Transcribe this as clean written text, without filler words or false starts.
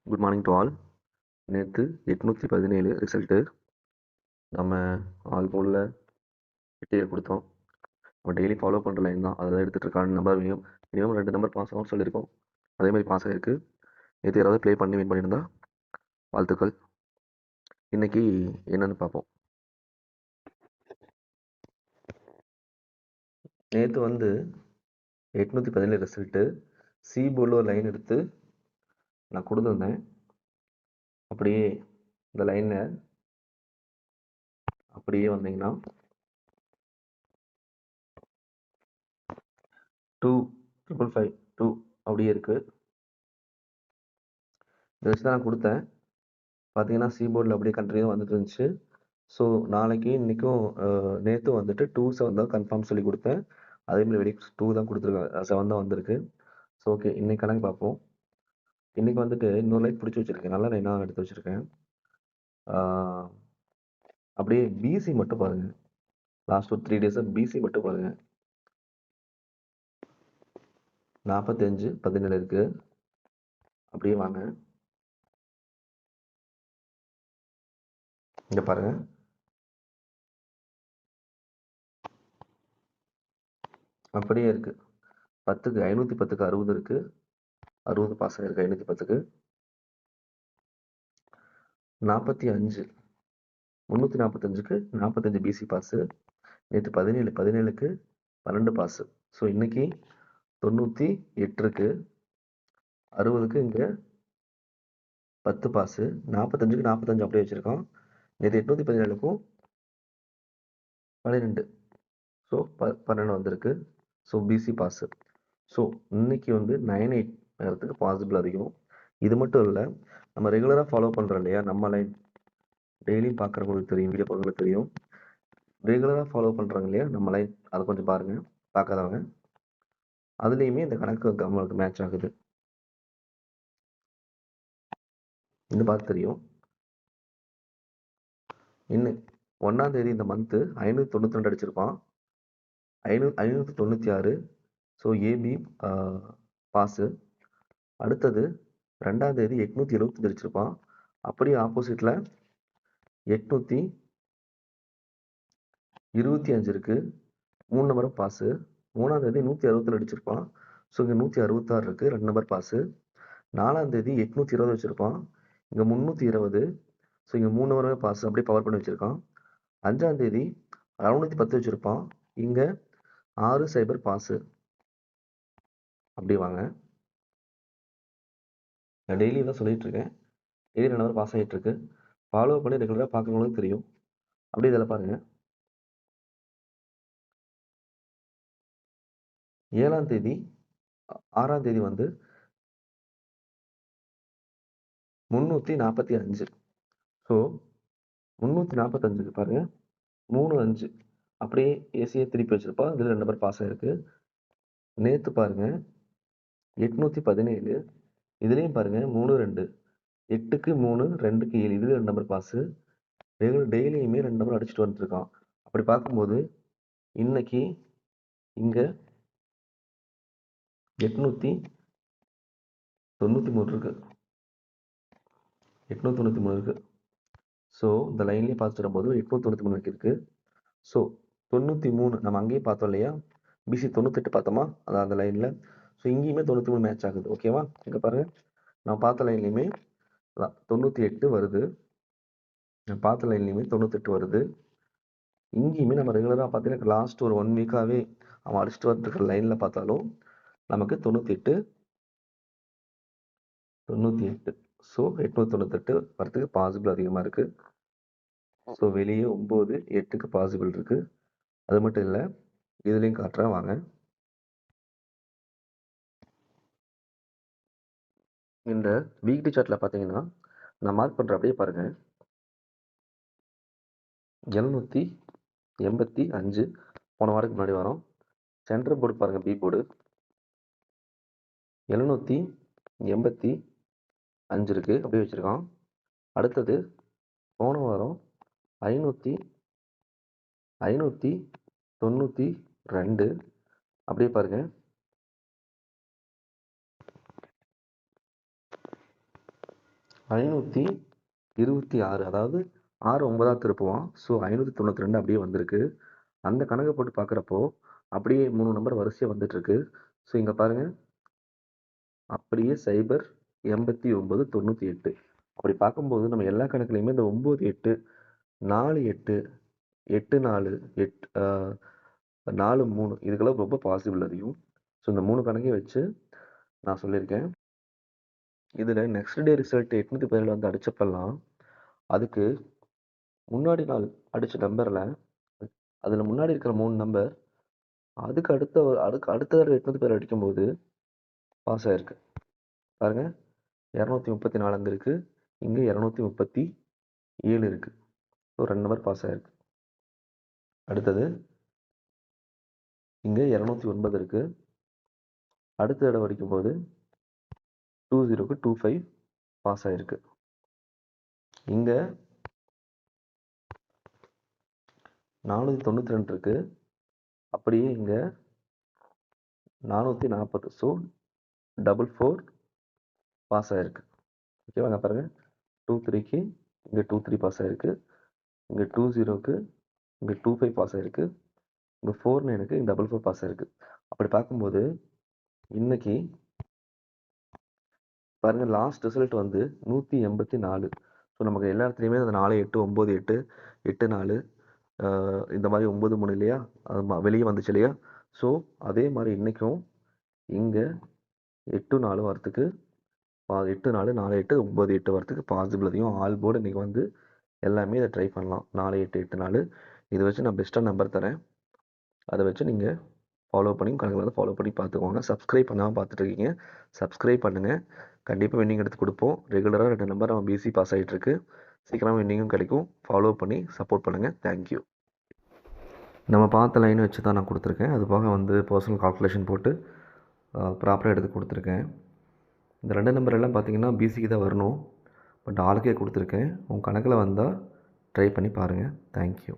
Good morning to all. நேற்று 817 result. நம்ம all போலில் வெட்டியை கொடுத்தோம். நம்ம டெய்லி ஃபாலோ பண்ணுற லைன் தான், அதில் எடுத்துகிட்டு இருக்கான நம்பர் மினிமம் 2 நம்பர் பாஸ் ஆகும் சொல்லியிருக்கோம். அதே மாதிரி பாஸ் ஆகிருக்கு. நேற்று யாராவது ப்ளே பண்ணி வின் பண்ணியிருந்தா வாழ்த்துக்கள். இன்றைக்கி என்னென்னு பார்ப்போம். நேற்று 817 ரிசல்ட்டு. சி போர்டில் ஒரு லைன் எடுத்து நான் கொடுத்துருந்தேன். அப்படியே இந்த லைனில் அப்படியே வந்தீங்கன்னா 25552 அப்படியே இருக்குது. இதை வச்சு தான் நான் கொடுத்தேன். பார்த்தீங்கன்னா சி போர்டில் அப்படியே கண்டினியூ வந்துட்டு இருந்துச்சு. ஸோ நாளைக்கு இன்றைக்கும் நேற்று 2-7 தான் கன்ஃபார்ம் சொல்லி கொடுத்தேன். அதேமாதிரி வெடி 2 தான் கொடுத்துருக்காங்க, 7 தான் வந்திருக்கு. ஸோ ஓகே, இன்றைக்கி கணக்கு பார்ப்போம். இன்றைக்கி இன்னொரு லைன் பிடிச்சி வச்சுருக்கேன், நல்ல லைனாக எடுத்து வச்சுருக்கேன். அப்படியே பிசி மட்டும் பாருங்கள். லாஸ்ட் ஒரு 3 டேஸாக பிசி மட்டும் பாருங்கள். 45-17 இருக்குது. அப்படியே வாங்க, இங்கே பாருங்கள். அப்படியே இருக்குது. 10க்கு 510க்கு 60 இருக்குது. 60 பாஸ் ஆகிருக்கு. 510க்கு 45 345க்கு 45 பிசி பாஸு. நேற்று 17க்கு 12 பாஸு. ஸோ இன்னைக்கு 98 இருக்கு. 60க்கு இங்கே 10 பாஸு. 45க்கு 45 அப்படியே வச்சுருக்கோம். நேற்று 817க்கும் 12. ஸோ 12 வந்திருக்கு. So PC pass. ஸோ இன்னைக்கு 98 நேரத்துக்கு பாசிபிள் அதிகம். இது மட்டும் இல்லை, நம்ம ரெகுலராக ஃபாலோ பண்ணுறோம் இல்லையா, நம்ம லைன் டெய்லியும் பார்க்குறவங்களுக்கு தெரியும், வீடியோ பார்க்குறவங்களுக்கு தெரியும். ரெகுலராக ஃபாலோ பண்ணுறாங்க இல்லையா நம்ம லைன், அதை கொஞ்சம் பாருங்கள் பார்க்காதவங்க. அதுலேயுமே இந்த கணக்கு நம்மளுக்கு மேட்ச் ஆகுது. இன்னும் பார்த்து தெரியும். இன்னும் 1ஆம் தேதி இந்த மந்த்து 592 அடிச்சிருப்பான். 596. So AB pass. அடுத்தது 2ஆம் தேதி 875 அடிச்சிருப்பான். அப்படியே ஆப்போசிட்டில் 825 இருக்குது. 3 நம்பரும் பாஸு. 3ஆம் தேதி 167 அடிச்சிருப்பான். ஸோ இங்கே 166 இருக்குது, 2 நம்பர் பாஸு. 4ஆம் தேதி 820 வச்சுருப்பான். இங்கே 320. ஸோ இங்கே 3 நம்பருமே பாஸு, அப்படியே பவர் பண்ணி வச்சுருக்கான். 5ஆம் தேதி 610 வச்சுருப்பான். இங்கே 60 பாஸு. அப்படி வாங்க, நான் டெய்லி தான் சொல்லிட்டு இருக்கேன். டெய்லி 2 நம்பர் பாஸ் ஆகிட்டு இருக்கு. ஃபாலோ பண்ணி ரெகுலராக பார்க்குறவங்களுக்கு தெரியும். அப்படியே இதில் பாருங்க. 7ஆம் தேதி 6ஆம் தேதி 345. ஸோ 345க்கு பாருங்க 35 அப்படியே ஏசியை திருப்பி வச்சிருப்பா. இதில் 2 நம்பர் பாஸ் ஆயிருக்கு. நேற்று பாருங்க 817. இதுலேயும் பாருங்க 3-2, 8க்கு 3, 2க்கு 7. இதில் 2 நம்பர் பாஸு. டெய்லியுமே 2 நம்பர் அடிச்சுட்டு வந்துருக்கான். அப்படி பார்க்கும்போது இன்னைக்கு இங்கே 893 இருக்கு. 893 இருக்கு. ஸோ இந்த லைன்லேயே பார்த்துட்டு வரும்போது 893 இருக்குது. ஸோ 93 நம்ம அங்கேயே பார்த்தோம் இல்லையா, பிசி 98 பார்த்தோமா, அதான் அந்த லைனில். ஸோ இங்கேயுமே 93 மேட்ச் ஆகுது. ஓகேவா, இங்கே பாருங்கள், நான் பார்த்த லைன்லேயுமே 98 வருது. நான் பார்த்த லைன்லேயுமே 98 வருது. இங்கேயுமே நம்ம ரெகுலராக பார்த்தீங்கன்னா லாஸ்ட் ஒரு 1 வீக்காகவே அவன் அடிச்சுட்டு வந்துருக்கிற லைனில் பார்த்தாலும் நமக்கு 98. ஸோ 898 வரத்துக்கு பாசிபிள் அதிகமாக இருக்குது. ஸோ வெளியே 9, 8க்கு பாசிபிள் இருக்குது. அது மட்டும் இல்லை, இதுலேயும் காட்டுறேன் வாங்க. இந்த வீக்லி சார்ட்டில் பார்த்தீங்கன்னா நான் மார்க் பண்ணுற அப்படியே பாருங்கள். 785 போன வாரத்துக்கு முன்னாடி வரோம். சென்டர் போர்டு பாருங்கள், பி போர்டு 785 இருக்குது, அப்படியே வச்சுருக்கான். அடுத்தது போன வாரம் 592 அப்படியே பாருங்கள். 526, அதாவது 6 9ஆ திருப்புவோம். ஸோ 592 அப்படியே வந்திருக்கு. அந்த கணக்கை போட்டு பார்க்குறப்போ அப்படியே 3 நம்பர் வரிசையாக வந்துட்டுருக்கு. ஸோ இங்கே பாருங்கள், அப்படியே 0 89 98. அப்படி பார்க்கும்போது நம்ம எல்லா கணக்குலையுமே இந்த 9 8 4 8 8 4 8 4 3 இதுக்கெல்லாம் ரொம்ப பாசிபிள் அதிகம். ஸோ இந்த 3 கணக்கையும் வச்சு நான் சொல்லியிருக்கேன். இதில் நெக்ஸ்ட் டே ரிசல்ட் 817 வந்து அடிச்சப்பெல்லாம் அதுக்கு முன்னாடி நாள் அடித்த நம்பரில் அதில் முன்னாடி இருக்கிற 3 நம்பர் அதுக்கு அடுத்த தடவை 817 அடிக்கும்போது பாஸ் ஆயிருக்கு. பாருங்க, 234 அங்கே இருக்குது, இங்கே 237 இருக்குது. ஸோ 2 நம்பர் பாஸ் ஆயிருக்கு. அடுத்தது இங்கே 209 இருக்குது. அடுத்த தடவை அடிக்கும்போது 20க்கு 25 பாஸ் ஆயிருக்கு. இங்கே 492 இருக்குது. அப்படியே இங்கே 440. ஸோ 44 பாஸ் ஆயிருக்கு. ஓகேவாங்க, பாருங்கள், 23க்கு இங்கே 23 பாஸ் ஆயிருக்கு, இங்கே 20க்கு இங்கே 25 பாஸ் ஆயிருக்கு, இங்கே 49க்கு இங்கே 44 பாஸ் ஆயிருக்கு. அப்படி பார்க்கும்போது இன்னைக்கு பாருங்கள், லாஸ்ட் ரிசல்ட் வந்து 184. ஸோ நமக்கு எல்லா இடத்துலையுமே அந்த 4 8 9 8 8 4 இந்த மாதிரி 9 3 இல்லையா, அது வெளியே வந்துச்சு இல்லையா. ஸோ அதே மாதிரி இன்றைக்கும் இங்கே 8 4 வரத்துக்கு 8 4 4 8 9 8 வரத்துக்கு பாசிபிள் அதிகம். ஆல் போர்டு இன்றைக்கி வந்து எல்லாமே இதை ட்ரை பண்ணலாம். 4 8 8 4 இதை வச்சு நான் பெஸ்ட்டாக நம்பர் தரேன். அதை வச்சு நீங்கள் ஃபாலோ பண்ணி கணக்கில் வந்து ஃபாலோ பண்ணி பார்த்துக்கோங்க. சப்ஸ்கிரைப் பண்ணாமல் பார்த்துட்ருக்கீங்க, சப்ஸ்கிரைப் பண்ணுங்கள். கண்டிப்பாக வின்னிங் எடுத்து கொடுப்போம். ரெகுலராக 2 நம்பர் நம்ம பிசி பாஸ் ஆகிட்டுருக்கு. சீக்கிரமாக வின்னிங்கும் கிடைக்கும். ஃபாலோ பண்ணி சப்போர்ட் பண்ணுங்கள். தேங்க்யூ. நம்ம பார்த்த லைன் வச்சு தான் நான் கொடுத்துருக்கேன். அது போக வந்து பர்சனல் கால்குலேஷன் போட்டு ப்ராப்பராக எடுத்து கொடுத்துருக்கேன். இந்த 2 நம்பர் எல்லாம் பார்த்தீங்கன்னா பிசிக்கு தான் வரணும், பட் ஆளுக்கே கொடுத்துருக்கேன். உங்கள் கணக்கில் வந்தால் ட்ரை பண்ணி பாருங்கள். தேங்க்யூ.